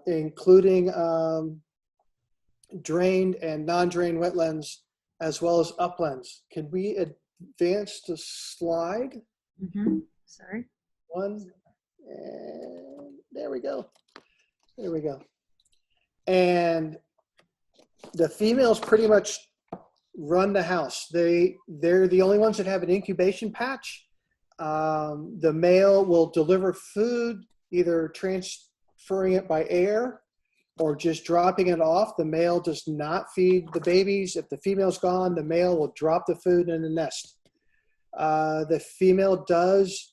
including drained and non-drained wetlands, as well as uplands. Can we advance the slide? Sorry. One, and there we go. There we go. And the females pretty much run the house. They're the only ones that have an incubation patch. The male will deliver food, either transferring it by air or just dropping it off. The male does not feed the babies. If the female's gone, the male will drop the food in the nest. The female does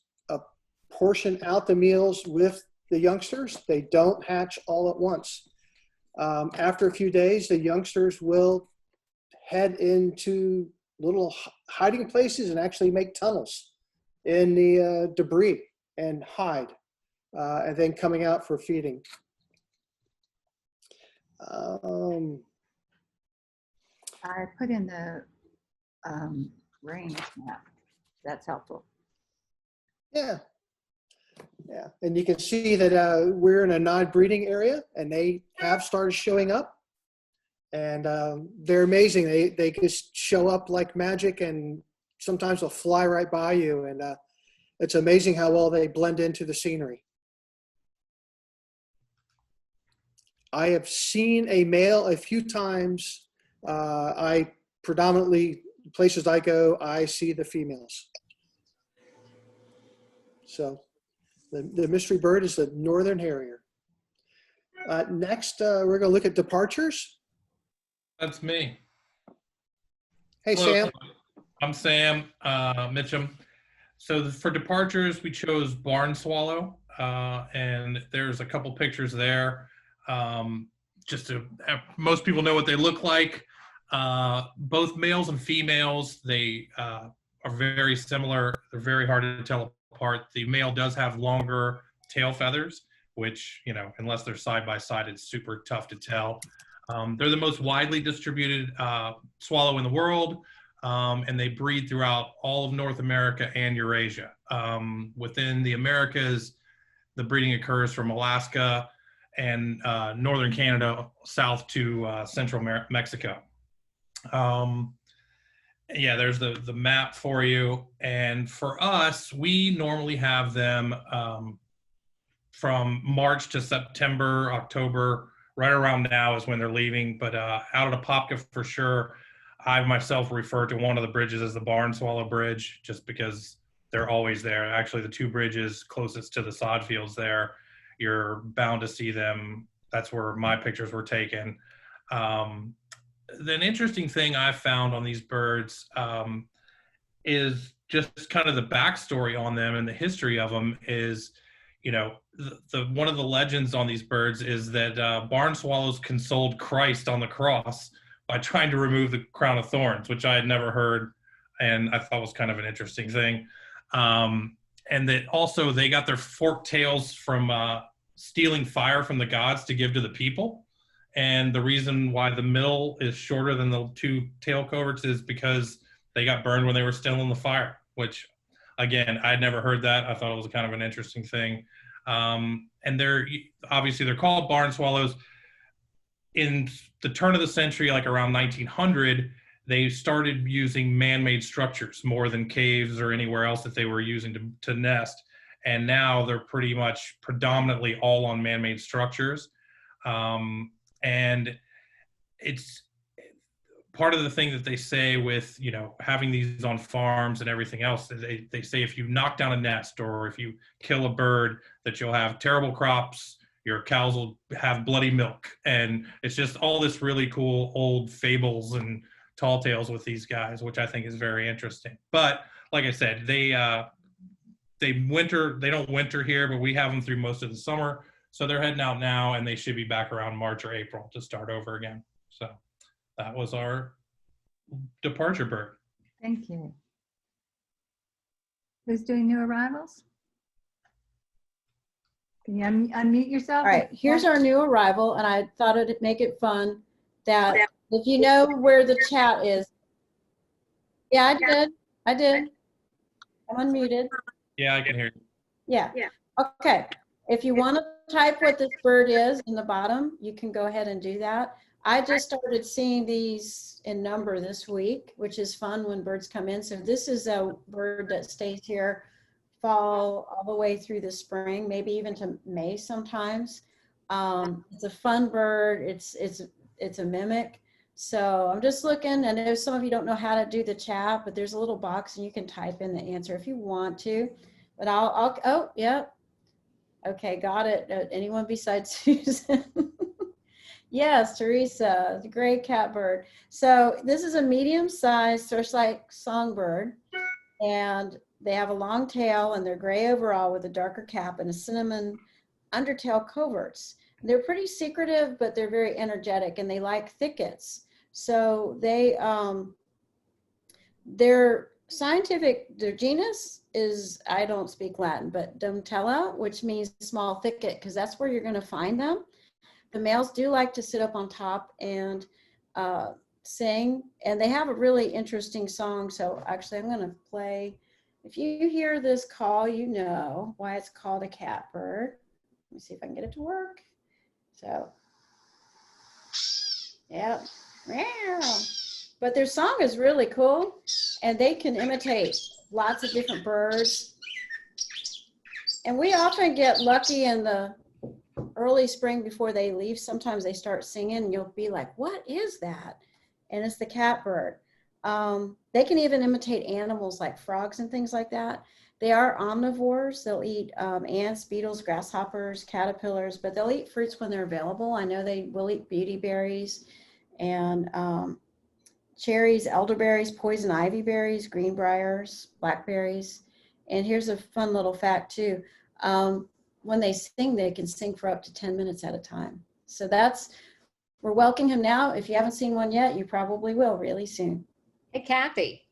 portion out the meals with the youngsters. They don't hatch all at once. After a few days, the youngsters will head into little hiding places and actually make tunnels in the debris and hide, and then coming out for feeding. I put in the range map. That's helpful. Yeah. Yeah, and you can see that we're in a non-breeding area, and they have started showing up, and they're amazing. They just show up like magic, and sometimes they'll fly right by you, and it's amazing how well they blend into the scenery. I have seen a male a few times. I predominantly, places I go, I see the females. So the mystery bird is the northern harrier. Next, we're going to look at departures. That's me. Hey, Hello, Sam. I'm Sam Mitchum. So for departures, we chose barn swallow, and there's a couple pictures there. Just to most people know what they look like. Both males and females, they are very similar. They're very hard to tell apart. The male does have longer tail feathers, which, you know, unless they're side by side, it's super tough to tell. They're the most widely distributed swallow in the world, and they breed throughout all of North America and Eurasia. Within the Americas, the breeding occurs from Alaska and northern Canada south to central Mexico. Yeah, there's the map for you. And for us, we normally have them from March to September, October, right around now is when they're leaving. But out of Apopka for sure, I myself refer to one of the bridges as the Barn Swallow Bridge, just because they're always there. Actually, the two bridges closest to the sod fields there, you're bound to see them. That's where my pictures were taken. An interesting thing I've found on these birds is just kind of the backstory on them and the history of them is, you know, one of the legends on these birds is that barn swallows consoled Christ on the cross by trying to remove the crown of thorns, which I had never heard, and I thought was kind of an interesting thing. And that also they got their forked tails from stealing fire from the gods to give to the people. And the reason why the middle is shorter than the two tail coverts is because they got burned when they were still in the fire, which, again, I'd never heard that. I thought it was kind of an interesting thing. And they're called barn swallows. In the turn of the century, like around 1900, they started using man-made structures more than caves or anywhere else that they were using to nest. And now they're pretty much predominantly all on man-made structures. And it's part of the thing that they say with, you know, having these on farms and everything else. They say if you knock down a nest or if you kill a bird, that you'll have terrible crops, your cows will have bloody milk. And it's just all this really cool old fables and tall tales with these guys, which I think is very interesting. But like I said, they don't winter here, but we have them through most of the summer. So they're heading out now, and they should be back around March or April to start over again. So that was our departure bird. Thank you. Who's doing new arrivals? Can you unmute yourself? All right, here's our new arrival, and I thought it'd make it fun that if you know where the chat is. Yeah, I did. I'm unmuted. Yeah, I can hear you. Yeah. Okay. If you want to type what this bird is in the bottom, you can go ahead and do that. I just started seeing these in number this week, which is fun when birds come in. So this is a bird that stays here fall all the way through the spring, maybe even to May sometimes. It's a fun bird. It's a mimic. So I'm just looking. I know some of you don't know how to do the chat, but there's a little box and you can type in the answer if you want to. But oh, yeah. Okay, got it. Anyone besides Susan? Yes, Teresa, the gray catbird. So this is a medium-sized thrush-like songbird, and they have a long tail and they're gray overall with a darker cap and a cinnamon undertail coverts. They're pretty secretive, but they're very energetic and they like thickets. So their genus is, I don't speak Latin, but Dumbtella, which means small thicket, because that's where you're going to find them. The males do like to sit up on top and sing, and they have a really interesting song. So actually I'm going to play. If you hear this call, you know why it's called a catbird. Let me see if I can get it to work. So, yeah. But their song is really cool, and they can imitate lots of different birds. And we often get lucky in the early spring before they leave. Sometimes they start singing and you'll be like, what is that? And it's the catbird. They can even imitate animals like frogs and things like that. They are omnivores. They'll eat ants, beetles, grasshoppers, caterpillars, but they'll eat fruits when they're available. I know they will eat beauty berries and cherries, elderberries, poison ivy berries, greenbriers, blackberries. And here's a fun little fact too. When they sing, they can sing for up to 10 minutes at a time. So we're welcoming him now. If you haven't seen one yet, you probably will really soon. Hey, Kathy.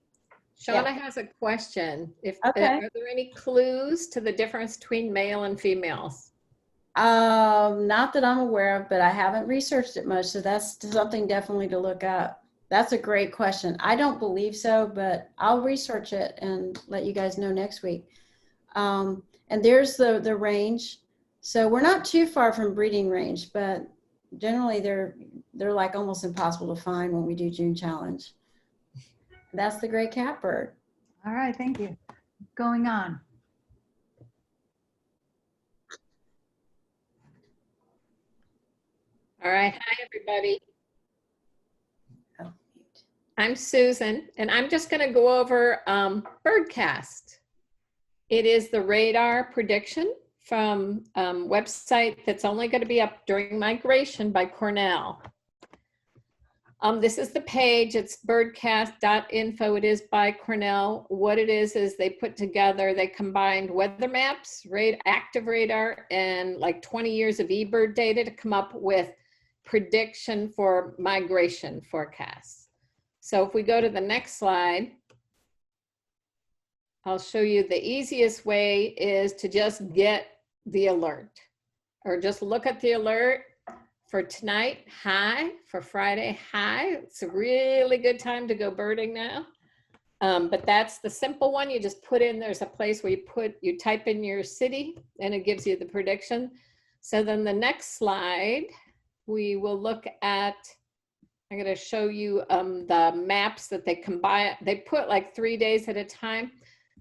Shauna has a question. Are there any clues to the difference between male and females? Not that I'm aware of, but I haven't researched it much. So that's something definitely to look up. That's a great question. I don't believe so, but I'll research it and let you guys know next week. And there's the range. So we're not too far from breeding range, but generally they're like almost impossible to find when we do June Challenge. That's the gray catbird. All right, thank you. Going on. All right. Hi, everybody. Oh, I'm Susan, and I'm just going to go over Birdcast. It is the radar prediction from website that's only going to be up during migration by Cornell. This is the page. It's birdcast.info. It is by Cornell. What it is they combined weather maps, active radar, and like 20 years of eBird data to come up with prediction for migration forecasts. So if we go to the next slide, I'll show you the easiest way is to just get the alert, or just look at the alert for tonight, high, for Friday, high. It's a really good time to go birding now. But that's the simple one. You just put in, there's a place where you type in your city and it gives you the prediction. So then the next slide, we will look at, I'm going to show you the maps that they combine. They put like 3 days at a time.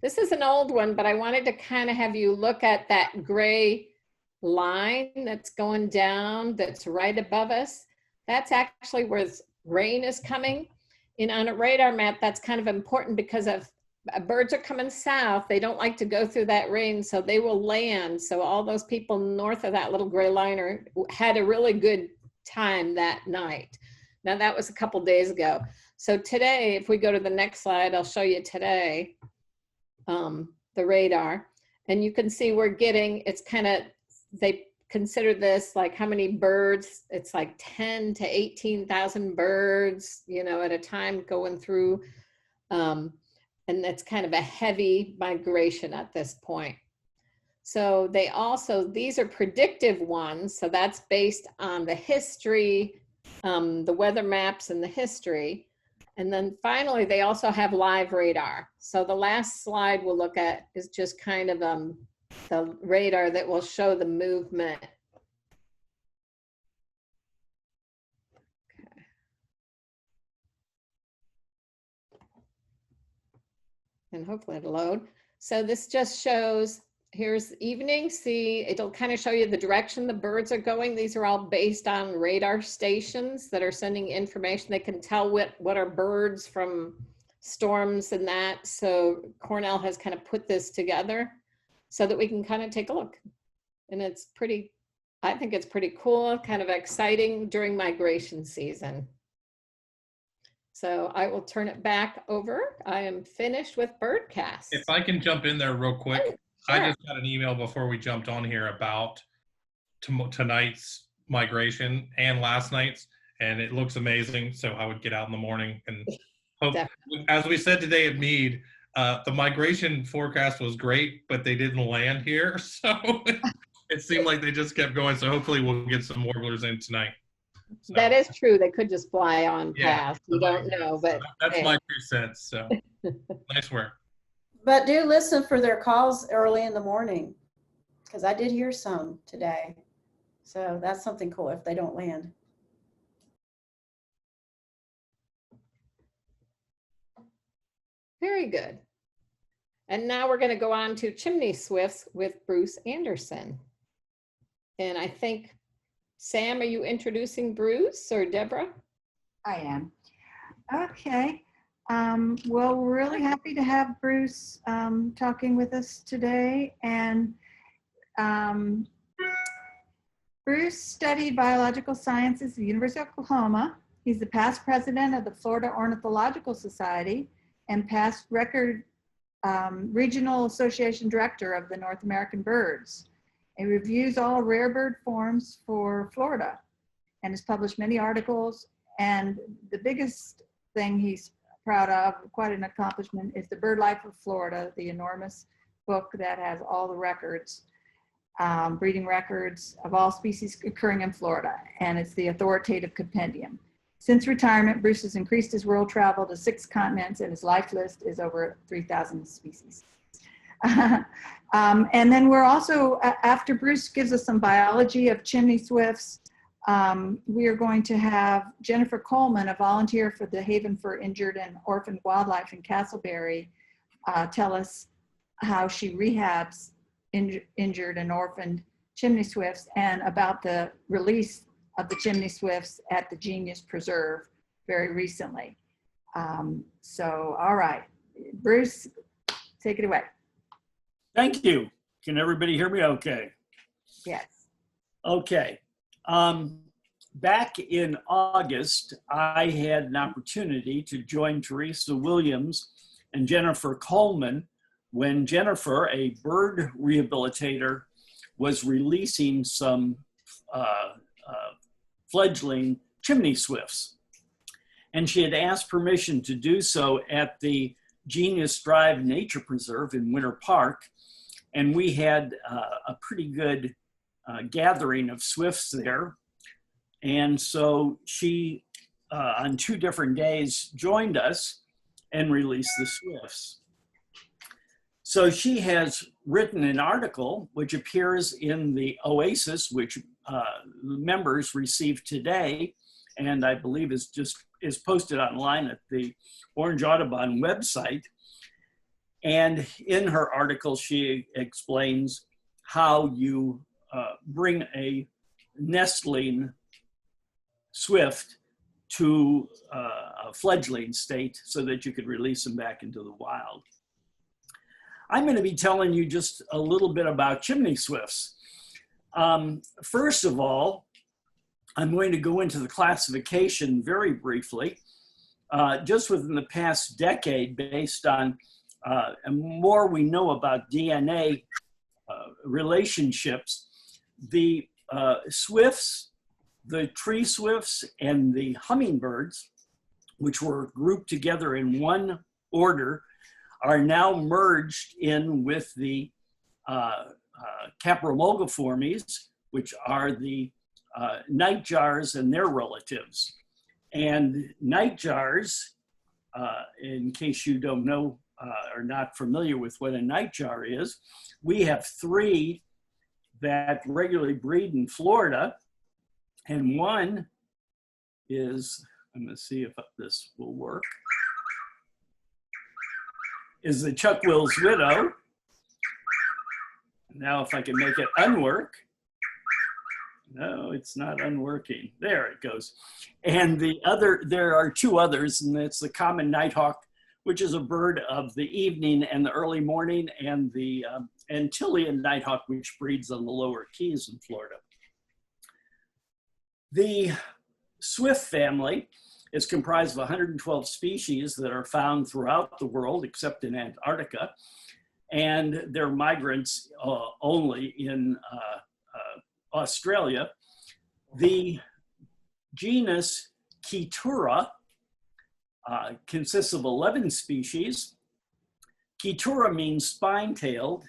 This is an old one, but I wanted to kind of have you look at that gray line that's going down, that's right above us. That's actually where rain is coming. And on a radar map, that's kind of important because if birds are coming south, they don't like to go through that rain, so they will land. So all those people north of that little gray line had a really good time that night. Now that was a couple days ago. So today, if we go to the next slide, I'll show you today the radar. And you can see we're getting, it's kind of, they consider this like how many birds, it's like 10 to 18,000 birds, you know, at a time going through. And that's kind of a heavy migration at this point. So they also, these are predictive ones. So that's based on the history, the weather maps and the history. And then finally, they also have live radar. So the last slide we'll look at is just kind of the radar that will show the movement. Okay. And hopefully it'll load. So this just shows, here's evening. See, it'll kind of show you the direction the birds are going. These are all based on radar stations that are sending information. They can tell what are birds from storms and that. So Cornell has kind of put this together so that we can kind of take a look. And it's pretty, I think it's pretty cool, kind of exciting during migration season. So I will turn it back over. I am finished with Birdcast. If I can jump in there real quick, Sure. I just got an email before we jumped on here about tonight's migration and last night's, and it looks amazing. So I would get out in the morning and hope, as we said today at Meade, the migration forecast was great, but they didn't land here. So it seemed like they just kept going. So hopefully we'll get some warblers in tonight. So, that is true. They could just fly on yeah, past. We don't know, but that's hey. my 2 cents. So nice work. But do listen for their calls early in the morning, because I did hear some today. So that's something cool if they don't land. Very good. And now we're going to go on to Chimney Swifts with Bruce Anderson. And I think, Sam, are you introducing Bruce or Deborah? I am. Okay. Well, we're really happy to have Bruce talking with us today. And Bruce studied biological sciences at the University of Oklahoma. He's the past president of the Florida Ornithological Society and past record regional association director of the North American Birds. He reviews all rare bird forms for Florida and has published many articles. And the biggest thing he's proud of, quite an accomplishment, is the Bird Life of Florida, the enormous book that has all the records, breeding records of all species occurring in Florida. And it's the authoritative compendium. Since retirement, Bruce has increased his world travel to 6 continents, and his life list is over 3,000 species. And then we're also, after Bruce gives us some biology of chimney swifts, we are going to have Jennifer Coleman, a volunteer for the Haven for Injured and Orphaned Wildlife in Castleberry, tell us how she rehabs injured and orphaned chimney swifts and about the release of the chimney swifts at the Genius Preserve very recently. So, all right, Bruce, take it away. Thank you. Can everybody hear me okay? Yes. Okay. Back in August, I had an opportunity to join Teresa Williams and Jennifer Coleman when Jennifer, a bird rehabilitator, was releasing some fledgling chimney swifts. And she had asked permission to do so at the Genius Drive Nature Preserve in Winter Park. And we had a pretty good gathering of swifts there. And so she, on 2 different days, joined us and released the swifts. So she has written an article which appears in the Oasis, which members received today, and I believe is posted online at the Orange Audubon website. And in her article, she explains how you bring a nestling swift to a fledgling state so that you could release them back into the wild. I'm going to be telling you just a little bit about chimney swifts. First of all, I'm going to go into the classification very briefly. Just within the past decade, based on and more we know about DNA relationships, the swifts, the tree swifts, and the hummingbirds, which were grouped together in one order, are now merged in with the Capromulgiformes, which are the nightjars and their relatives. And nightjars, in case you don't know are not familiar with what a nightjar is, we have 3 that regularly breed in Florida, and one is, I'm going to see if this will work, is the Chuck-Will's widow. Now if I can make it unwork. No, it's not unworking. There it goes. And there are 2 others, and it's the common nighthawk, which is a bird of the evening and the early morning, and the Antillean nighthawk, which breeds on the lower Keys in Florida. The Swift family is comprised of 112 species that are found throughout the world, except in Antarctica, and they're migrants only in Australia. The genus Ketura consists of 11 species. Ketura means spine-tailed,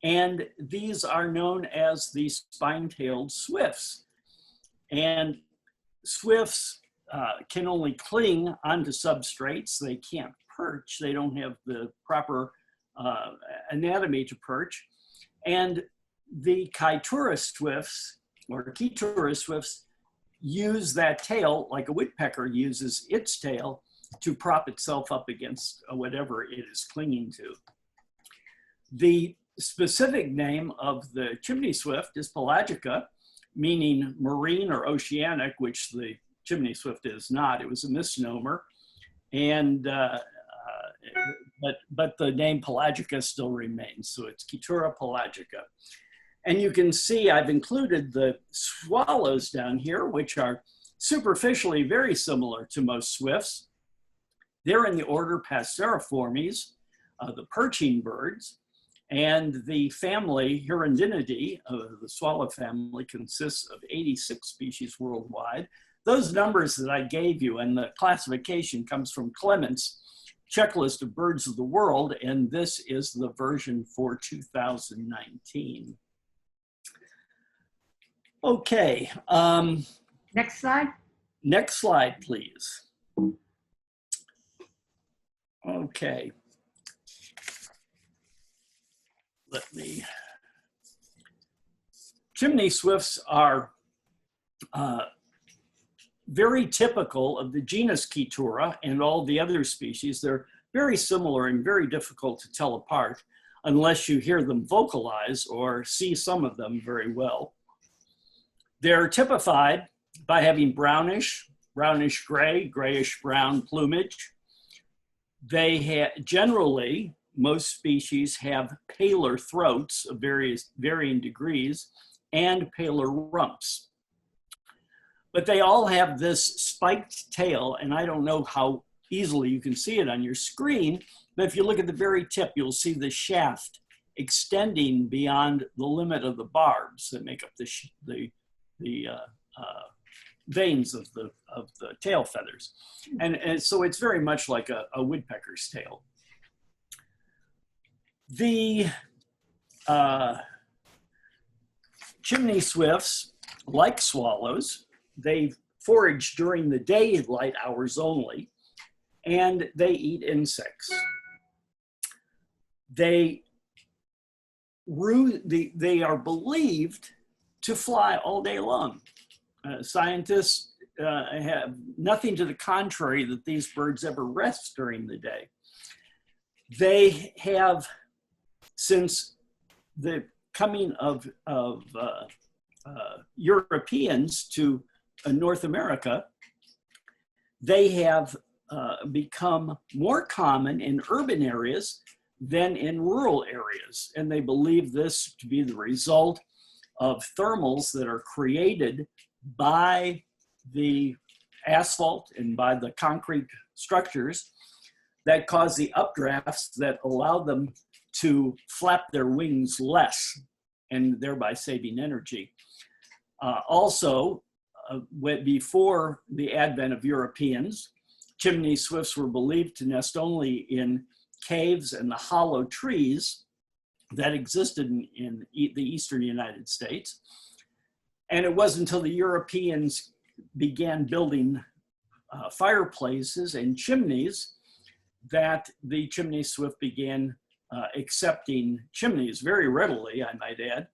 and these are known as the spine-tailed swifts. And swifts can only cling onto substrates. They can't perch. They don't have the proper anatomy to perch. And the Ketura swifts, or Ketura swifts, use that tail like a woodpecker uses its tail to prop itself up against whatever it is clinging to. The specific name of the chimney swift is pelagica, meaning marine or oceanic, which the chimney swift is not. It was a misnomer, and but the name pelagica still remains, so it's Ketura pelagica. And you can see I've included the swallows down here, which are superficially very similar to most swifts. They're in the order Passeriformes, the perching birds, and the family Hirundinidae, the swallow family, consists of 86 species worldwide. Those numbers that I gave you and the classification comes from Clement's checklist of birds of the world, and this is the version for 2019. Okay. Next slide. Next slide, please. Okay. Chimney swifts are very typical of the genus Ketura and all the other species. They're very similar and very difficult to tell apart unless you hear them vocalize or see some of them very well. They're typified by having brownish gray, grayish brown plumage. They generally, most species have paler throats of varying degrees and paler rumps. But they all have this spiked tail, and I don't know how easily you can see it on your screen, but if you look at the very tip, you'll see the shaft extending beyond the limit of the barbs that make up the veins of the tail feathers. And so it's very much like a woodpecker's tail. The chimney swifts, like swallows, they forage during the daylight hours only, and they eat insects. They are believed to fly all day long. Scientists have nothing to the contrary that these birds ever rest during the day. They have, since the coming of Europeans to North America, they have become more common in urban areas than in rural areas. And they believe this to be the result of thermals that are created by the asphalt and by the concrete structures that cause the updrafts that allow them to flap their wings less and thereby saving energy. Before the advent of Europeans, chimney swifts were believed to nest only in caves and the hollow trees that existed in the eastern United States. And it wasn't until the Europeans began building fireplaces and chimneys that the chimney swift began accepting chimneys very readily, I might add,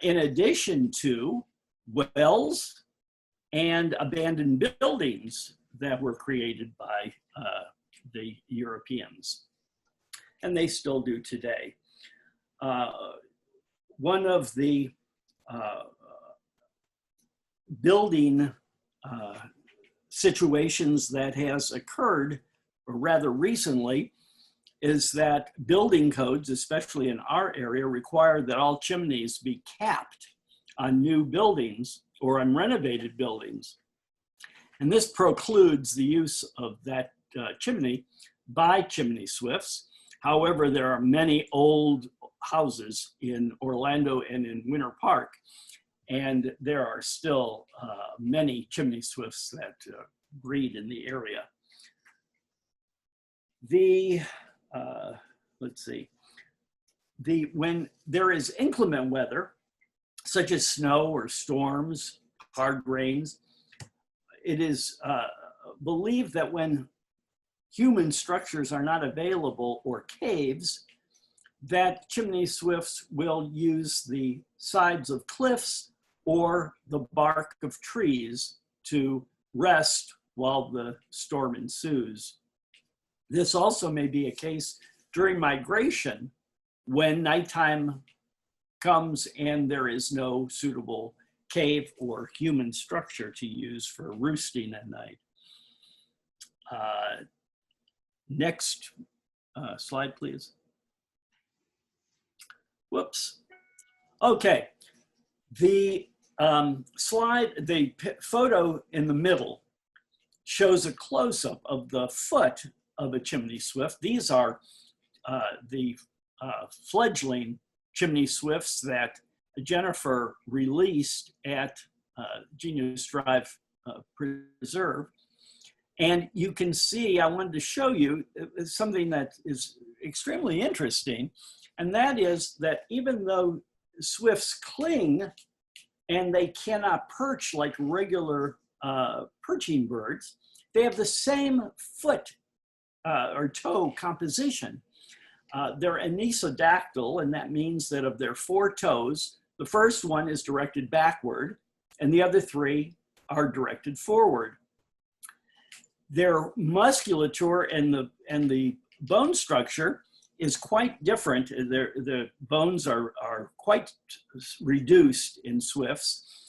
in addition to wells and abandoned buildings that were created by the Europeans. And they still do today. One of the building situations that has occurred, or rather recently, is that building codes, especially in our area, require that all chimneys be capped on new buildings or on renovated buildings. And this precludes the use of that chimney by chimney swifts. However, there are many old houses in Orlando and in Winter Park, and there are still many chimney swifts that breed in the area. Let's see, when there is inclement weather, such as snow or storms, hard rains, it is believed that when human structures are not available or caves, that chimney swifts will use the sides of cliffs or the bark of trees to rest while the storm ensues. This also may be a case during migration when nighttime comes and there is no suitable cave or human structure to use for roosting at night. Next slide, please. Whoops. Okay. The photo in the middle shows a close-up of the foot of a chimney swift. These are the fledgling chimney swifts that Jennifer released at Genius Drive Preserve. And you can see, I wanted to show you something that is extremely interesting, and that is that even though swifts cling and they cannot perch like regular perching birds, they have the same foot or toe composition. They're anisodactyl, and that means that of their 4 toes, the first one is directed backward and the other 3 are directed forward. Their musculature and the bone structure is quite different. The bones are quite reduced in swifts.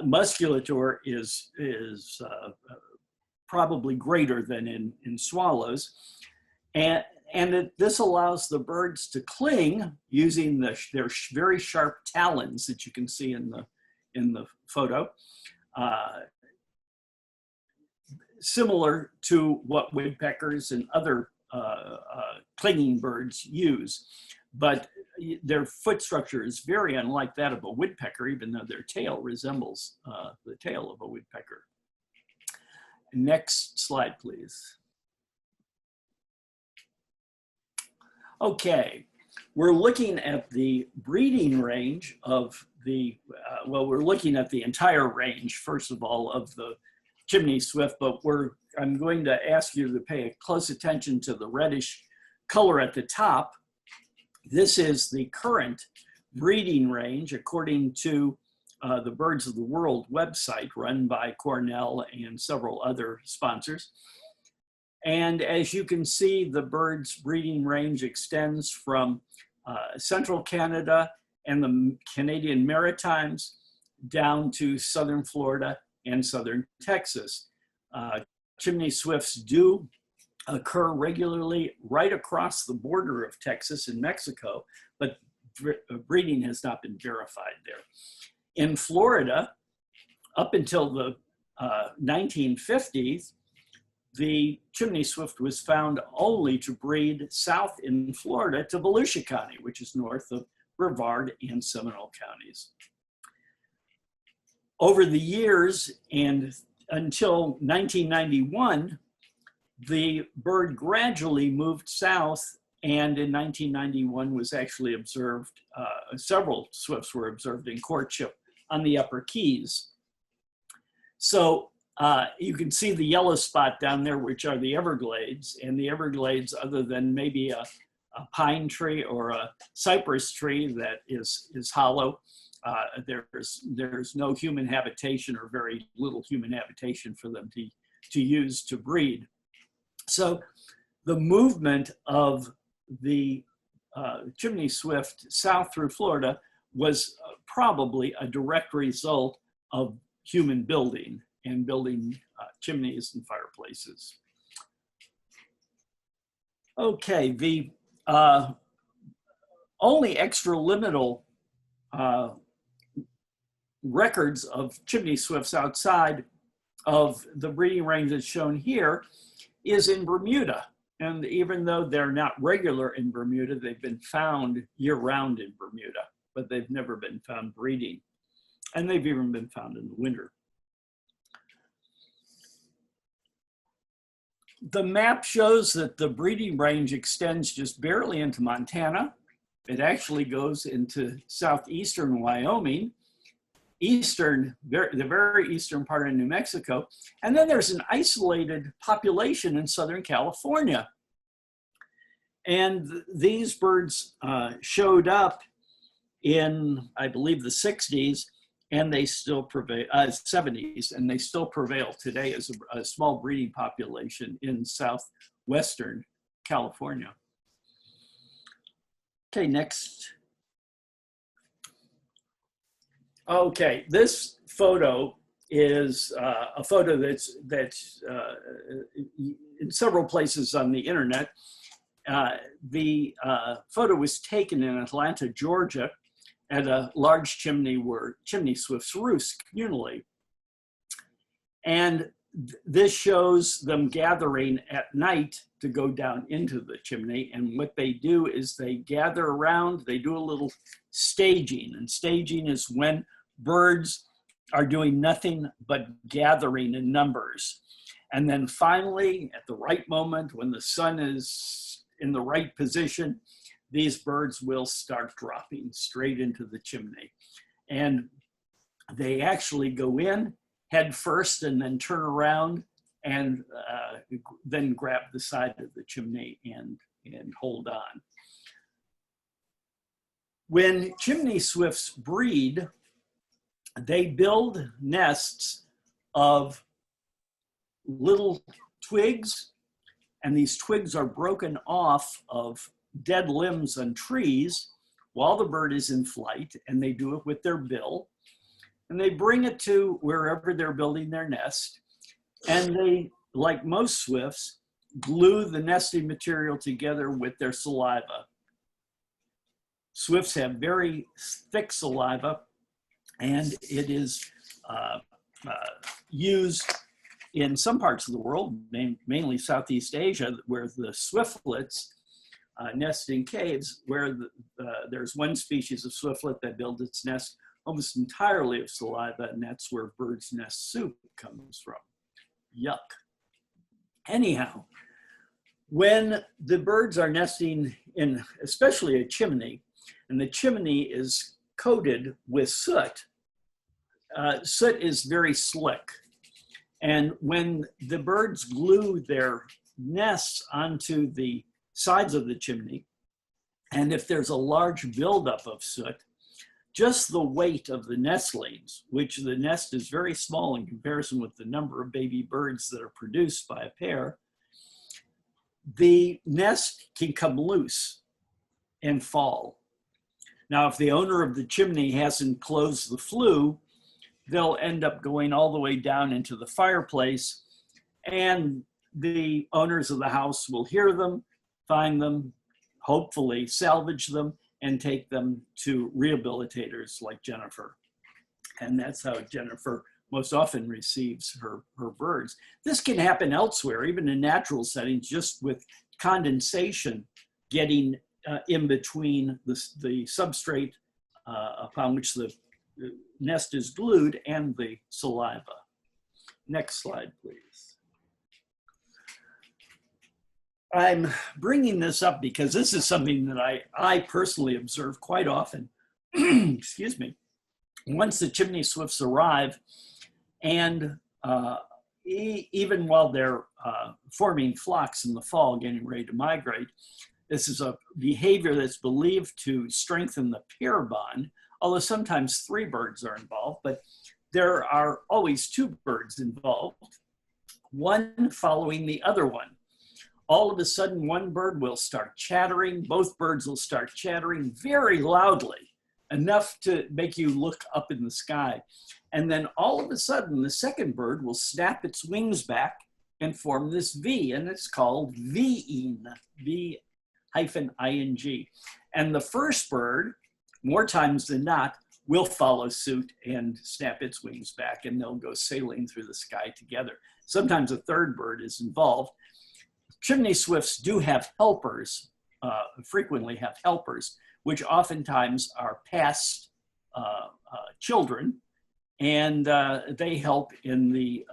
Musculature is probably greater than in swallows. And this allows the birds to cling using their very sharp talons that you can see in the photo, similar to what woodpeckers and other clinging birds use. But their foot structure is very unlike that of a woodpecker, even though their tail resembles the tail of a woodpecker. Next slide, please. Okay, we're looking at the breeding range of the, well, we're looking at the entire range, first of all, of the chimney swift, but I'm going to ask you to pay close attention to the reddish color at the top. This is the current breeding range according to the Birds of the World website run by Cornell and several other sponsors. And as you can see, the bird's breeding range extends from central Canada and the Canadian Maritimes down to southern Florida and southern Texas. Chimney swifts do occur regularly right across the border of Texas and Mexico, but breeding has not been verified there. In Florida, up until the 1950s, the chimney swift was found only to breed south in Florida to Volusia County, which is north of Brevard and Seminole counties. Over the years and until 1991, the bird gradually moved south, and in 1991 was actually observed, several swifts were observed in courtship on the Upper Keys. So You can see the yellow spot down there, which are the Everglades. And the Everglades, other than maybe a pine tree or a cypress tree that is hollow, there's no human habitation or very little human habitation for them to use to breed. So the movement of the Chimney Swift south through Florida was probably a direct result of human building and building chimneys and fireplaces. Okay, the only extraliminal records of chimney swifts outside of the breeding range that's shown here is in Bermuda. And even though they're not regular in Bermuda, they've been found year-round in Bermuda, but they've never been found breeding. And they've even been found in the winter. The map shows that the breeding range extends just barely into Montana. It actually goes into southeastern Wyoming, the very eastern part of New Mexico, and then there's an isolated population in Southern California. And these birds showed up in, I believe, the 60s, and they still prevail, 70s, and they still prevail today as a small breeding population in southwestern California. Okay, next. Okay, this photo is a photo that's in several places on the internet. The photo was taken in Atlanta, Georgia, at a large chimney where chimney swifts roost communally. And this shows them gathering at night to go down into the chimney. And what they do is they gather around, they do a little staging. And staging is when birds are doing nothing but gathering in numbers. And then finally, at the right moment, when the sun is in the right position, these birds will start dropping straight into the chimney. And they actually go in head first and then turn around and then grab the side of the chimney and hold on. When chimney swifts breed, they build nests of little twigs, and these twigs are broken off of dead limbs on trees while the bird is in flight, and they do it with their bill. And they bring it to wherever they're building their nest, and they, like most swifts, glue the nesting material together with their saliva. Swifts have very thick saliva, and it is used in some parts of the world, mainly Southeast Asia, where the swiftlets nest in caves, where there's one species of swiftlet that builds its nest almost entirely of saliva, and that's where bird's nest soup comes from. Yuck. Anyhow, when the birds are nesting in especially a chimney, and the chimney is coated with soot, soot is very slick. And when the birds glue their nests onto the sides of the chimney, and if there's a large buildup of soot, just the weight of the nestlings, which the nest is very small in comparison with the number of baby birds that are produced by a pair, the nest can come loose and fall. Now, if the owner of the chimney hasn't closed the flue, they'll end up going all the way down into the fireplace, and the owners of the house will hear them, find them, hopefully salvage them, and take them to rehabilitators like Jennifer. And that's how Jennifer most often receives her birds. This can happen elsewhere, even in natural settings, just with condensation getting in between the substrate upon which the nest is glued and the saliva. Next slide, please. I'm bringing this up because this is something that I personally observe quite often. Excuse me. Once the chimney swifts arrive and even while they're forming flocks in the fall, getting ready to migrate, this is a behavior that's believed to strengthen the pair bond, although sometimes 3 birds are involved, but there are always 2 birds involved, one following the other one. All of a sudden, one bird will start chattering. Both birds will start chattering very loudly, enough to make you look up in the sky. And then all of a sudden, the second bird will snap its wings back and form this V, and it's called V-ing, V-ing. And the first bird, more times than not, will follow suit and snap its wings back, and they'll go sailing through the sky together. Sometimes a third bird is involved. Chimney swifts do have helpers, frequently have helpers, which oftentimes are past children, and they help in the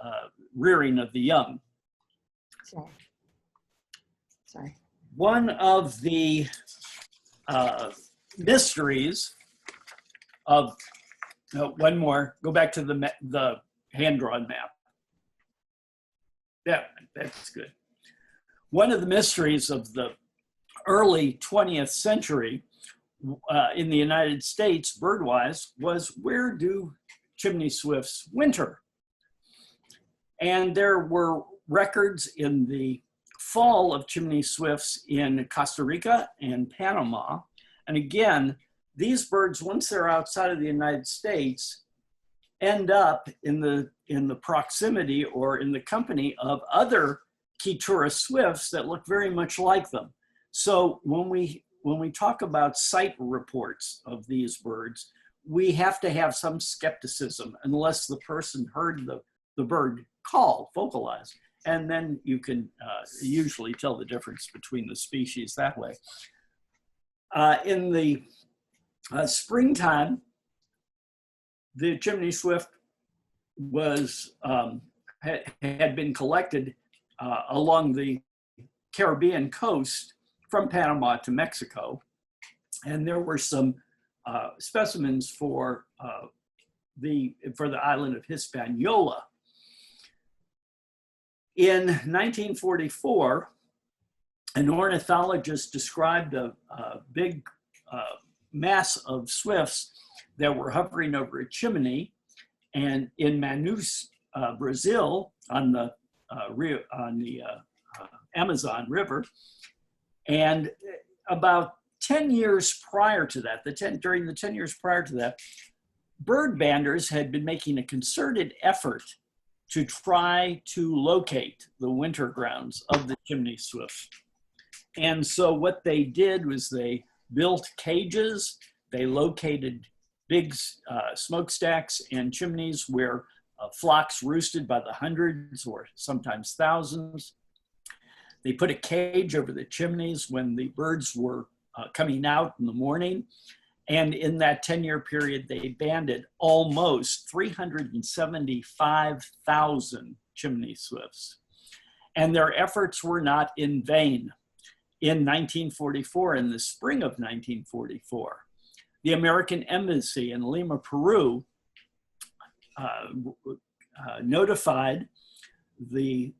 rearing of the young. Sorry. One of the mysteries of, one more, go back to the hand-drawn map. Yeah, that's good. One of the mysteries of the early 20th century in the United States, bird-wise, was where do chimney swifts winter? And there were records in the fall of chimney swifts in Costa Rica and Panama. And again, these birds, once they're outside of the United States, end up in the proximity or in the company of other key tourist swifts that look very much like them. So when we talk about site reports of these birds, we have to have some skepticism unless the person heard the bird call, vocalize, and then you can usually tell the difference between the species that way. In the springtime, the chimney swift was had been collected along the Caribbean coast from Panama to Mexico, and there were some specimens for the island of Hispaniola. In 1944, an ornithologist described a big mass of swifts that were hovering over a chimney, and in Manaus, Brazil, on the Amazon River. And about 10 years prior to that, during the 10 years prior to that, bird banders had been making a concerted effort to try to locate the winter grounds of the chimney swift. And so what they did was they built cages, they located big smokestacks and chimneys where flocks roosted by the hundreds or sometimes thousands. They put a cage over the chimneys when the birds were coming out in the morning. And in that 10-year period, they banded almost 375,000 chimney swifts. And their efforts were not in vain. In 1944, in the spring of 1944, the American Embassy in Lima, Peru, notified the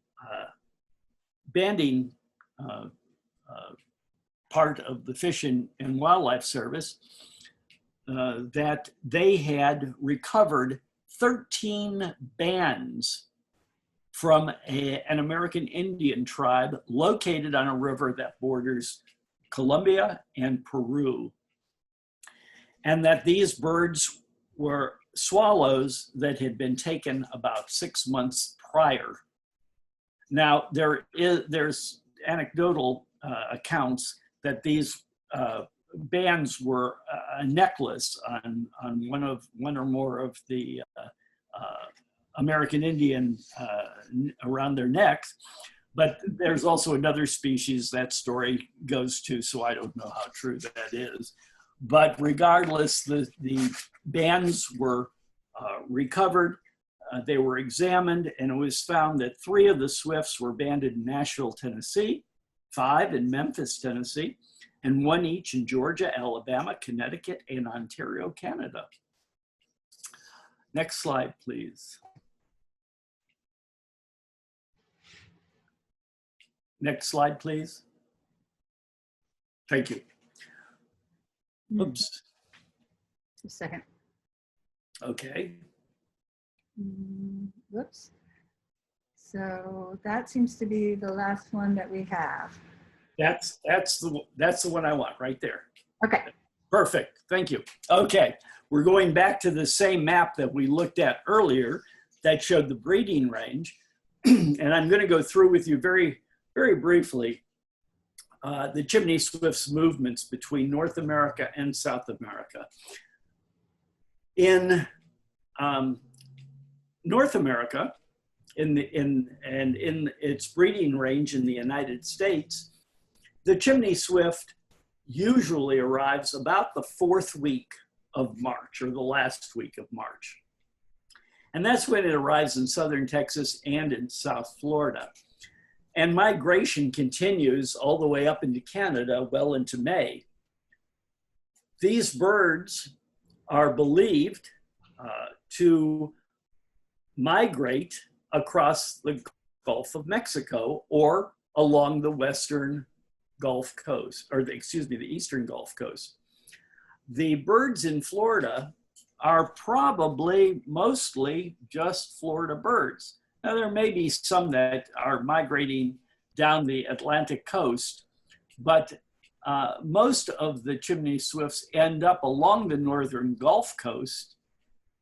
banding part of the Fish and Wildlife Service that they had recovered 13 bands from an American Indian tribe located on a river that borders Colombia and Peru. And that these birds were swallows that had been taken about 6 months prior. Now, there's anecdotal accounts that these bands were a necklace on one or more of the American Indian around their necks, but there's also another species that story goes to, so I don't know how true that is. But regardless, the bands were recovered, they were examined, and it was found that 3 of the swifts were banded in Nashville, Tennessee, 5 in Memphis, Tennessee, and 1 each in Georgia, Alabama, Connecticut, and Ontario, Canada. Next slide, please. Next slide, please. Thank you. Oops. A second. Okay. Whoops. So that seems to be the last one that we have. That's the one I want right there. Okay. Perfect. Thank you. Okay. We're going back to the same map that we looked at earlier that showed the breeding range. And I'm going to go through with you very, very briefly the Chimney Swift's movements between North America and South America. In North America, in its breeding range in the United States, the Chimney Swift usually arrives about the 4th week of March, or the last week of March. And that's when it arrives in southern Texas and in South Florida. And migration continues all the way up into Canada, well into May. These birds are believed to migrate across the Gulf of Mexico or along the western Gulf Coast, or the eastern Gulf Coast. The birds in Florida are probably mostly just Florida birds. Now, there may be some that are migrating down the Atlantic coast, but most of the Chimney Swifts end up along the northern Gulf Coast.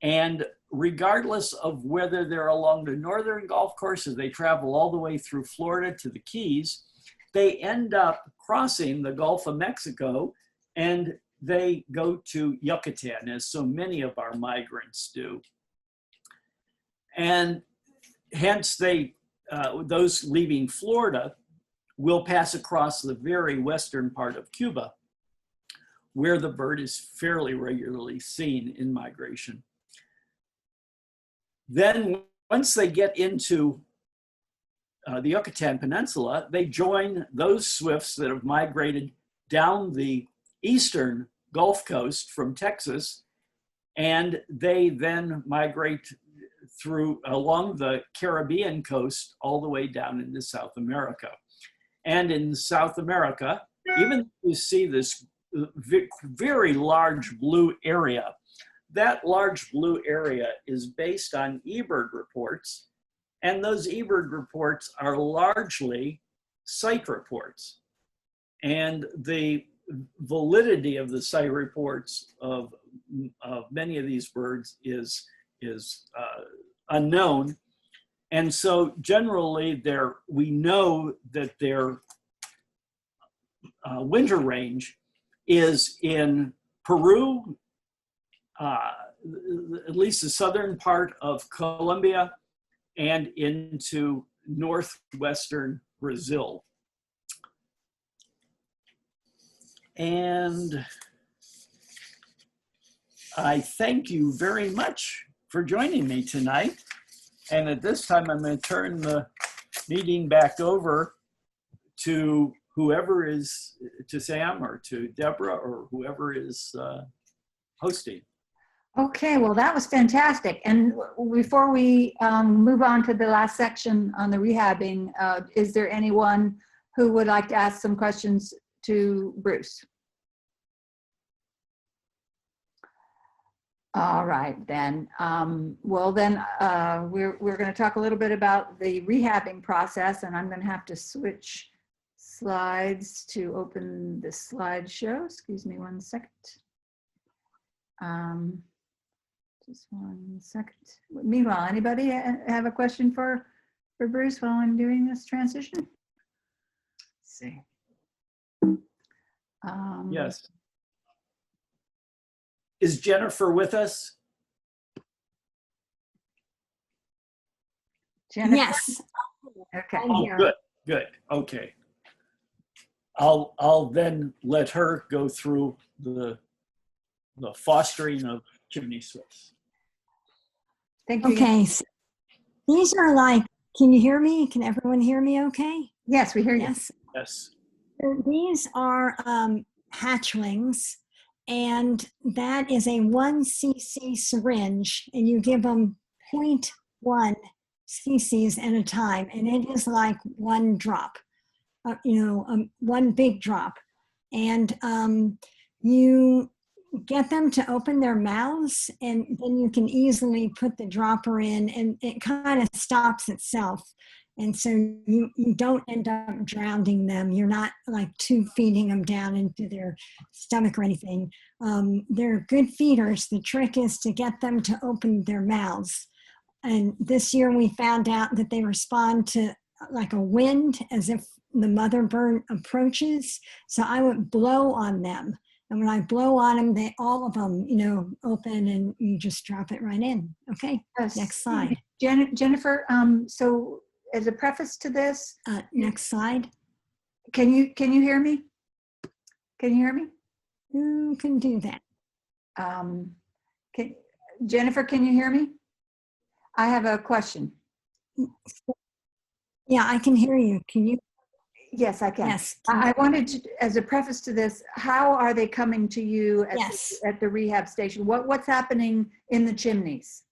And regardless of whether they're along the northern Gulf Coast or they travel all the way through Florida to the Keys, they end up crossing the Gulf of Mexico and they go to Yucatan, as so many of our migrants do. And hence those leaving Florida will pass across the very western part of Cuba, where the bird is fairly regularly seen in migration. Then once they get into the Yucatan Peninsula, they join those swifts that have migrated down the eastern Gulf Coast from Texas, and they then migrate along the Caribbean coast all the way down into South America. And in South America, even though you see this very large blue area, that large blue area is based on eBird reports, and those eBird reports are largely site reports. And the validity of the site reports of many of these birds is unknown. And so generally we know that their winter range is in Peru, at least the southern part of Colombia, and into northwestern Brazil. And I thank you very much for joining me tonight. And at this time, I'm going to turn the meeting back over to whoever is, to Sam or to Deborah or whoever is hosting. Okay, well, that was fantastic. And before we move on to the last section on the rehabbing, is there anyone who would like to ask some questions to Bruce? All right, then. Well, then we're going to talk a little bit about the rehabbing process, and I'm going to have to switch slides to open the slideshow. Excuse me one second. Just one second. Meanwhile, anybody have a question for Bruce while I'm doing this transition? Let's see. Yes. Is Jennifer with us? Jennifer? Yes. Okay. Oh, good, good. Okay. I'll then let her go through the fostering of Chimney Swifts. Thank you. Okay, so these are like, can you hear me? Can everyone hear me okay? Yes, we hear you. Yes. Yes. So these are hatchlings, and that is a 1 cc syringe, and you give them 0.1 cc's at a time, and it is like 1 drop. one big drop. And you get them to open their mouths, and then you can easily put the dropper in, and it kind of stops itself. And so you don't end up drowning them. You're not like tube feeding them down into their stomach or anything. They're good feeders. The trick is to get them to open their mouths. And this year we found out that they respond to like a wind as if the mother bird approaches. So I would blow on them. And when I blow on them, all of them, open, and you just drop it right in. Okay, Yes. Next slide. Jennifer, so as a preface to this, Next slide. can you hear me? Can you hear me? Who can do that? Jennifer, can you hear me? I have a question. Yeah, I can hear you. Can you? Yes, I can. Yes. I wanted to, as a preface to this, how are they coming to you at, Yes. at the rehab station? What's happening in the chimneys?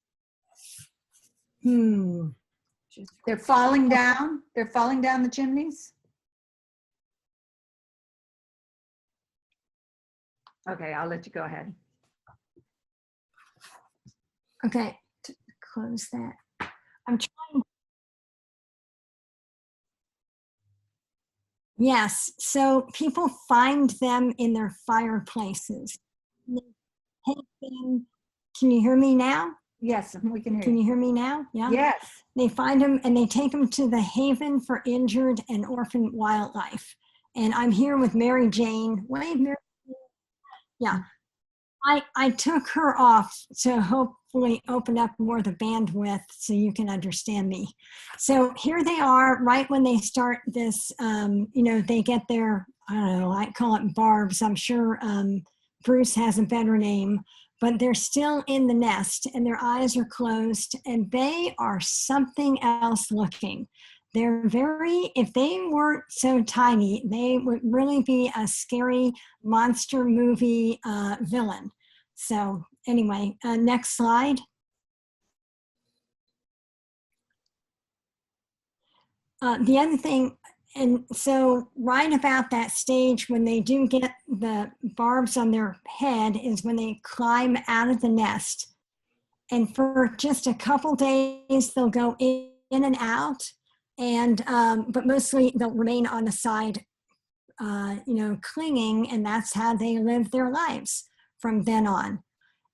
They're falling down? They're falling down the chimneys? Okay, I'll let you go ahead. Okay, close that. I'm trying. Yes, so people find them in their fireplaces. They take them. Can you hear me now? Yes, we can hear Can you. you hear me now? Yeah. Yes. They find them and they take them to the Haven for Injured and Orphaned Wildlife. And I'm here with Mary Jane. Wait, Mary. Yeah. I took her off to hopefully open up more of the bandwidth so you can understand me. So here they are right when they start this, they get their, I don't know, I call it barbs. I'm sure Bruce has a better name, but they're still in the nest and their eyes are closed and they are something else looking. They're if they weren't so tiny, they would really be a scary monster movie villain. So anyway, next slide. The other thing, and so right about that stage when they do get the barbs on their head is when they climb out of the nest. And for just a couple days, they'll go in and out. And but mostly they'll remain on the side, clinging, and that's how they live their lives from then on.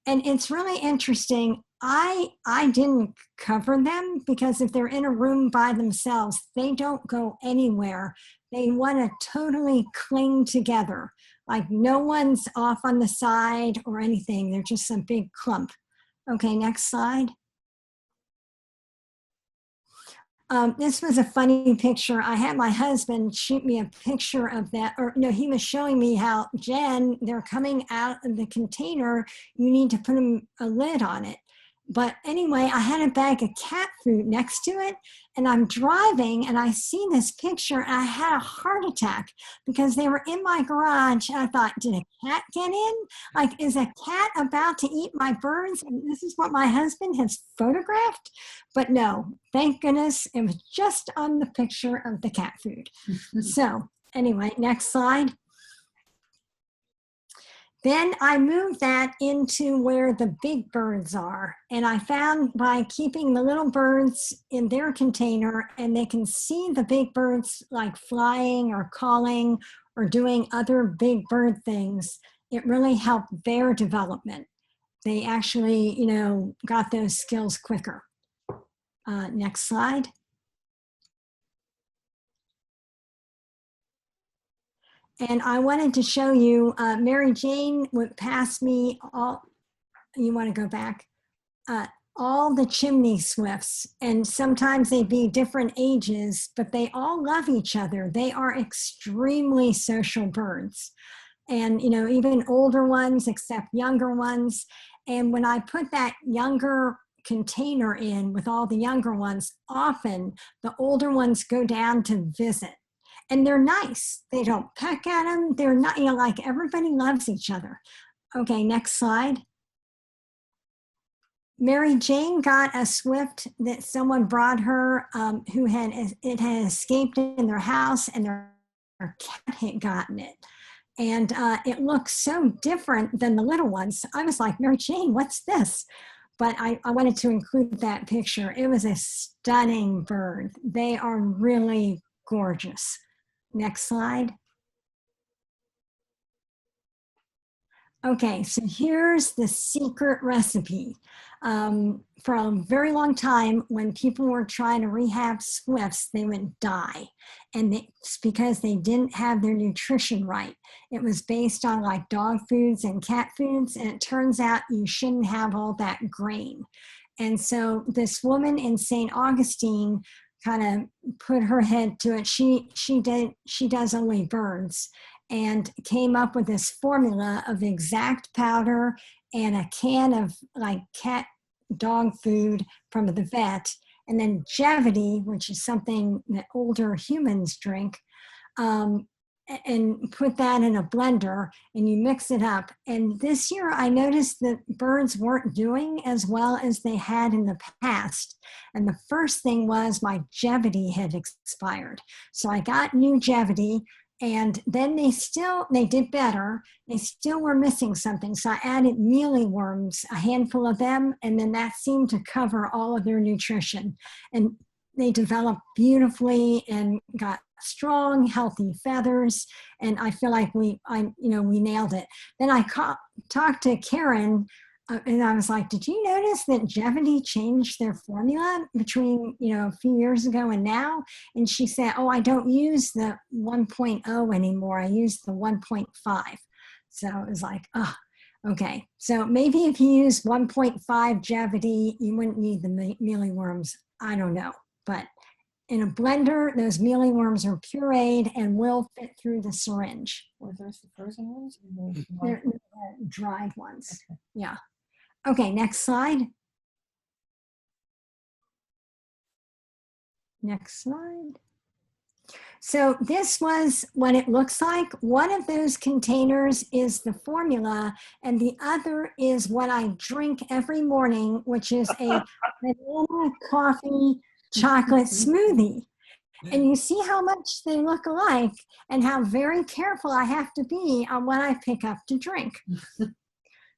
And it's really interesting. I didn't cover them because if they're in a room by themselves, they don't go anywhere. They want to totally cling together. Like no one's off on the side or anything. They're just a big clump. Okay, next slide. This was a funny picture. I had my husband shoot me a picture of that, or no, he was showing me how, Jen, they're coming out of the container. You need to put a lid on it. But anyway, I had a bag of cat food next to it and I'm driving and I see this picture and I had a heart attack because they were in my garage. And I thought, did a cat get in? Like, is a cat about to eat my birds? And this is what my husband has photographed. But no, thank goodness it was just on the picture of the cat food. So anyway, next slide. Then I moved that into where the big birds are. And I found by keeping the little birds in their container and they can see the big birds like flying or calling or doing other big bird things, it really helped their development. They actually, got those skills quicker. Next slide. And I wanted to show you, Mary Jane would pass me all, you want to go back, all the Chimney Swifts. And sometimes they'd be different ages, but they all love each other. They are extremely social birds. And, even older ones accept younger ones. And when I put that younger container in with all the younger ones, often the older ones go down to visit. And they're nice. They don't peck at them. They're not, like everybody loves each other. Okay, next slide. Mary Jane got a swift that someone brought her it had escaped in their house and their cat had gotten it. And it looked so different than the little ones. I was like, Mary Jane, what's this? But I wanted to include that picture. It was a stunning bird. They are really gorgeous. Next slide. Okay, so here's the secret recipe. For a very long time, when people were trying to rehab swifts, they would die. And it's because they didn't have their nutrition right. It was based on like dog foods and cat foods. And it turns out you shouldn't have all that grain. And so this woman in St. Augustine kind of put her head to it. She does only birds, and came up with this formula of exact powder and a can of like cat dog food from the vet, and then Jevity, which is something that older humans drink, and put that in a blender and you mix it up. And this year I noticed that birds weren't doing as well as they had in the past. And the first thing was my Jevity had expired. So I got new Jevity, and then they did better. They still were missing something. So I added mealyworms, a handful of them, and then that seemed to cover all of their nutrition. And they developed beautifully and got strong, healthy feathers. And I feel like we nailed it. Then I talked to Karen, and I was like, did you notice that Jevity changed their formula between, a few years ago and now? And she said, oh, I don't use the 1.0 anymore. I use the 1.5. So it was like, oh, okay. So maybe if you use 1.5 Jevity, you wouldn't need the mealyworms. I don't know. But in a blender, those mealyworms are pureed and will fit through the syringe. Were those the frozen ones? They're dried ones. Okay. Yeah. Okay, next slide. Next slide. So this was what it looks like. One of those containers is the formula, and the other is what I drink every morning, which is a banana coffee chocolate smoothie. And you see how much they look alike and how very careful I have to be on what I pick up to drink.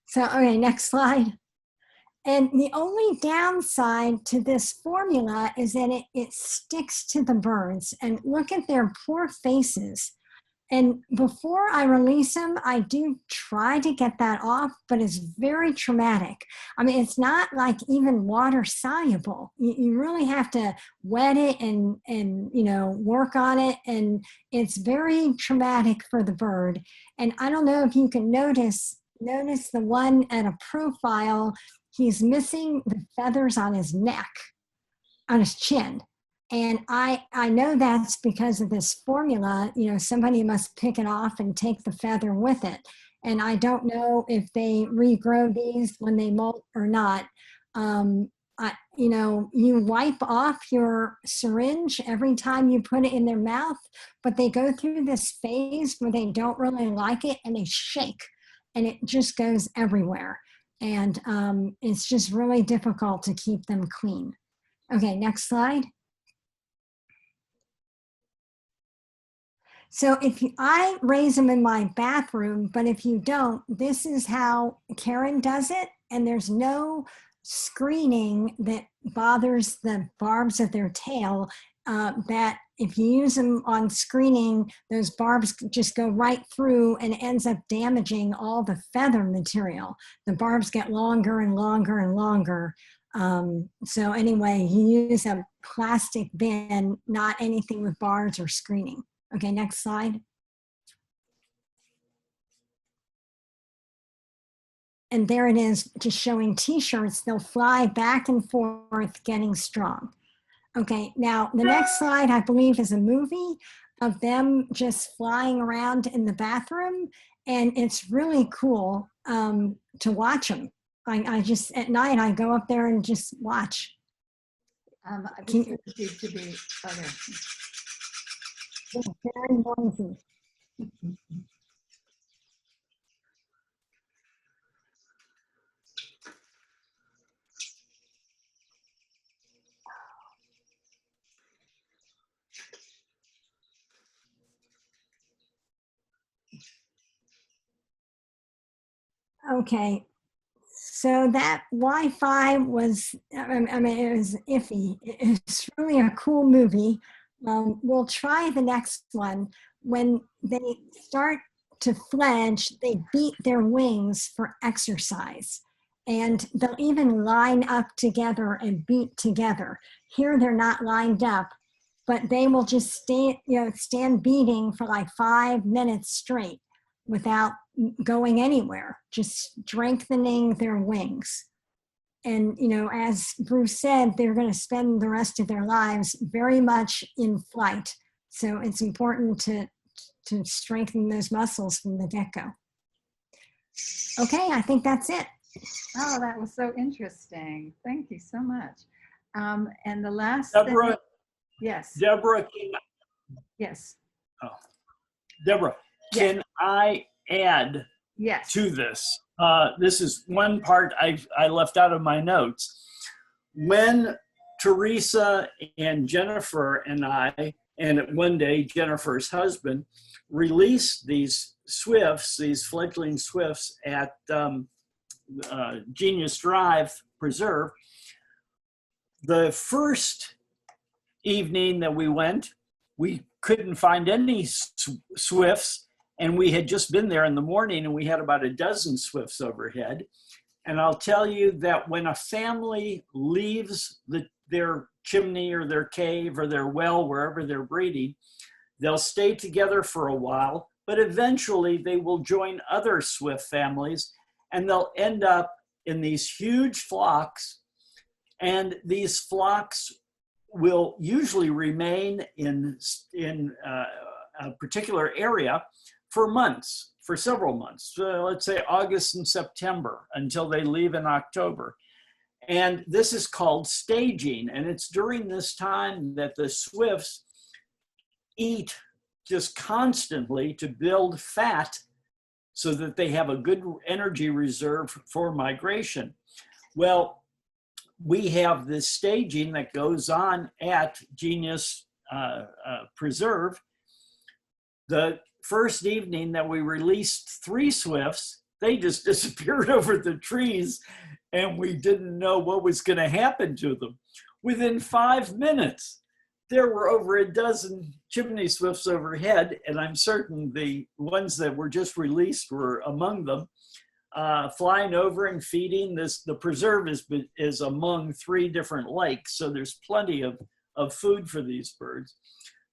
So, okay, next slide. And the only downside to this formula is that it sticks to the birds. And look at their poor faces. And before I release them, I do try to get that off, but it's very traumatic. I mean, it's not like even water soluble. You really have to wet it and work on it. And it's very traumatic for the bird. And I don't know if you can notice the one at a profile, he's missing the feathers on his neck, on his chin. And I know that's because of this formula. Somebody must pick it off and take the feather with it. And I don't know if they regrow these when they molt or not. You wipe off your syringe every time you put it in their mouth, but they go through this phase where they don't really like it and they shake and it just goes everywhere. And it's just really difficult to keep them clean. Okay, next slide. So I raise them in my bathroom, but if you don't, this is how Karen does it. And there's no screening that bothers the barbs of their tail, that if you use them on screening, those barbs just go right through and ends up damaging all the feather material. The barbs get longer and longer and longer. So anyway, you use a plastic bin, not anything with barbs or screening. Okay, next slide. And there it is, just showing t-shirts. They'll fly back and forth, getting strong. Okay, now the next slide, I believe, is a movie of them just flying around in the bathroom. And it's really cool to watch them. I just, at night, I go up there and just watch. I think it should be other. It's very noisy. Okay. So that Wi-Fi was, I mean, it was iffy. It's really a cool movie. We'll try the next one. When they start to fledge, they beat their wings for exercise. And they'll even line up together and beat together. Here they're not lined up, but they will just stand beating for like 5 minutes straight without going anywhere, just strengthening their wings. And, as Bruce said, they're going to spend the rest of their lives very much in flight. So it's important to strengthen those muscles from the get-go. Okay, I think that's it. Oh, that was so interesting. Thank you so much. And the last Deborah, thing, yes, Deborah, yes, Deborah, Yes. can I add yes. to this? This is one part I left out of my notes. When Teresa and Jennifer and I, and one day Jennifer's husband, released these swifts, these fledgling swifts at Genius Drive Preserve, the first evening that we went, we couldn't find any swifts, and we had just been there in the morning and we had about a dozen swifts overhead. And I'll tell you that when a family leaves their chimney or their cave or their well, wherever they're breeding, they'll stay together for a while, but eventually they will join other swift families and they'll end up in these huge flocks. And these flocks will usually remain in a particular area for months, for several months, let's say August and September, until they leave in October. And this is called staging. And it's during this time that the swifts eat just constantly to build fat so that they have a good energy reserve for migration. Well, we have this staging that goes on at Genius Preserve. The first evening that we released 3 swifts, they just disappeared over the trees and we didn't know what was going to happen to them. Within 5 minutes, there were over a dozen chimney swifts overhead, and I'm certain the ones that were just released were among them, flying over and feeding. The preserve is among 3 different lakes, so there's plenty of food for these birds.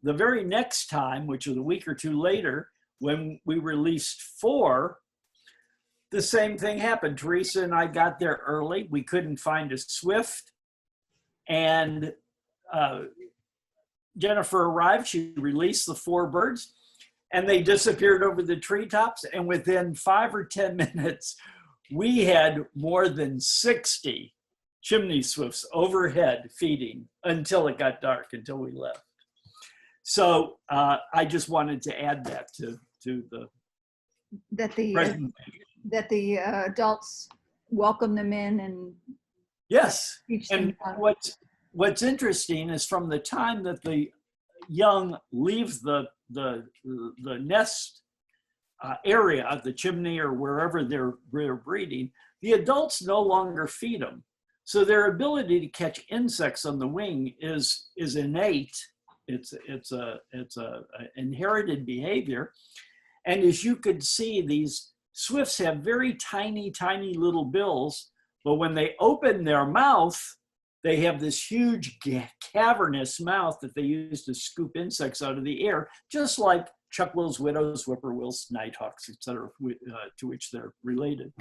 The very next time, which was a week or 2 later, when we released 4, the same thing happened. Teresa and I got there early. We couldn't find a swift, and Jennifer arrived. She released the 4 birds, and they disappeared over the treetops. And within 5 or 10 minutes, we had more than 60 chimney swifts overhead feeding until it got dark, until we left. So I just wanted to add that to the presentation. That the adults welcome them in and Yes, teach them. and what's interesting is from the time that the young leave the nest area of the chimney or wherever they're breeding, the adults no longer feed them. So their ability to catch insects on the wing is innate. It's a inherited behavior. And as you could see, these swifts have very tiny, tiny little bills, but when they open their mouth, they have this huge cavernous mouth that they use to scoop insects out of the air, just like chuckwills, widows, whippoorwills, nighthawks, etc., to which they're related.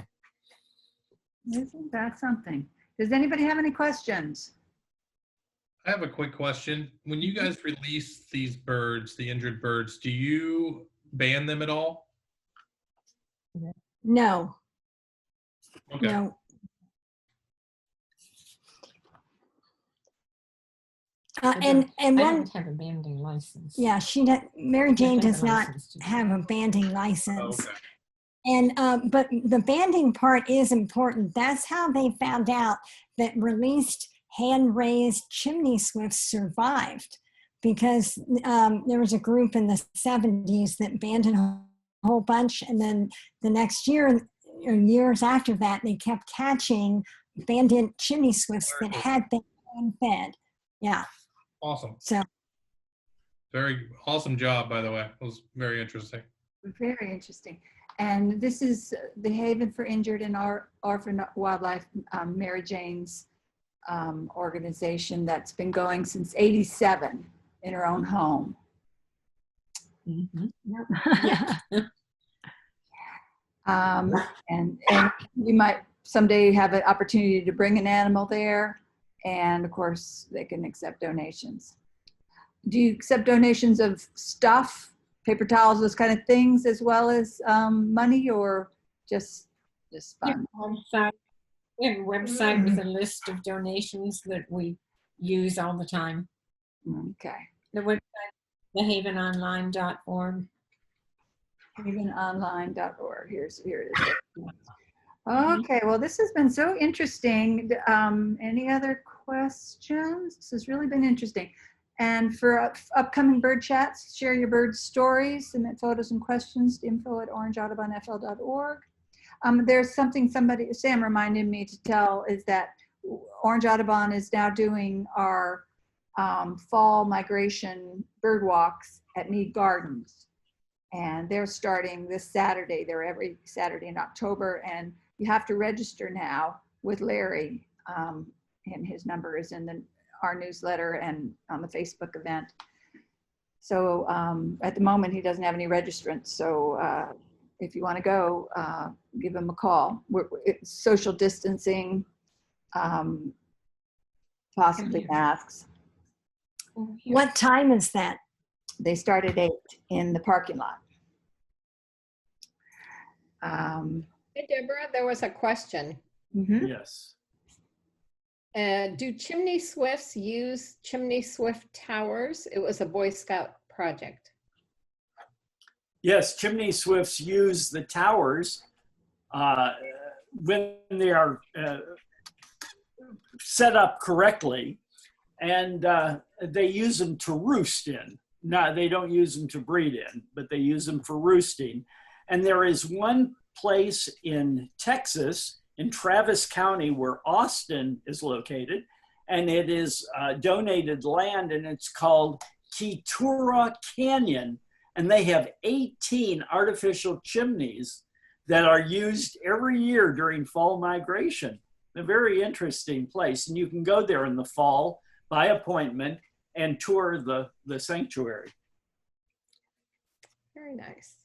Isn't that something? Does anybody have any questions? I have a quick question. When you guys release these birds, the injured birds, do you ban them at all? No. Okay. No. And I one, don't have a banding license. yeah, Mary Jane does not have a banding Oh, license. okay. And but the banding part is important. That's how they found out that released hand-raised chimney swifts survived, because there was a group in the 70s that banded a whole bunch, and then the next year years after that, they kept catching banded chimney swifts that had been fed. Yeah. Awesome. So Very awesome job, by the way. It was very interesting. Very interesting. And this is the Haven for Injured and Orphan Wildlife, Mary Jane's organization that's been going since '87 in her own home. Mhm. And you might someday have an opportunity to bring an animal there. And of course, they can accept donations. Do you accept donations of stuff, paper towels, those kind of things, as well as money, or just fun? Website. We have a website with a list of donations that we use all the time. Okay. The website, thehavenonline.org. Havenonline.org. Here it is. Okay, well, this has been so interesting. Any other questions? This has really been interesting. And for upcoming bird chats, share your bird stories, submit photos and questions to info@orangeaudubonfl.org. There's something Sam reminded me to tell, is that Orange Audubon is now doing our fall migration bird walks at Mead Gardens. And they're starting this Saturday. They're every Saturday in October, and you have to register now with Larry, and his number is in our newsletter and on the Facebook event. So at the moment, he doesn't have any registrants. So if you want to go, give him a call. It's social distancing, possibly masks. what time is that? They start at 8 in the parking lot. Hey, Deborah, there was a question. Mhm. Yes. Do chimney swifts use chimney swift towers? It was a Boy Scout project. Yes, chimney swifts use the towers when they are set up correctly, and they use them to roost in. No, they don't use them to breed in, but they use them for roosting. And there is one place in Texas, in Travis County, where Austin is located, and it is donated land, and it's called Keturah Canyon, and they have 18 artificial chimneys that are used every year during fall migration. A very interesting place, and you can go there in the fall by appointment and tour the sanctuary. Very nice.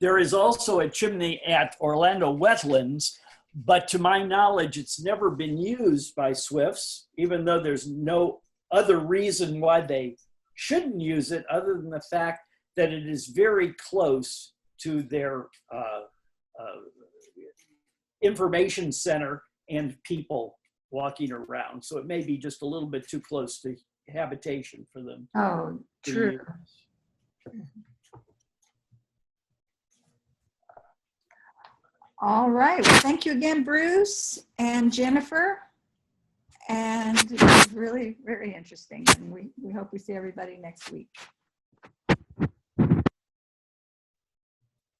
There is also a chimney at Orlando Wetlands, but to my knowledge, it's never been used by swifts, even though there's no other reason why they shouldn't use it other than the fact that it is very close to their information center and people walking around. So it may be just a little bit too close to habitation for them. Oh, true. use. All right. Well, thank you again, Bruce and Jennifer. And it was really very interesting. And we hope we see everybody next week.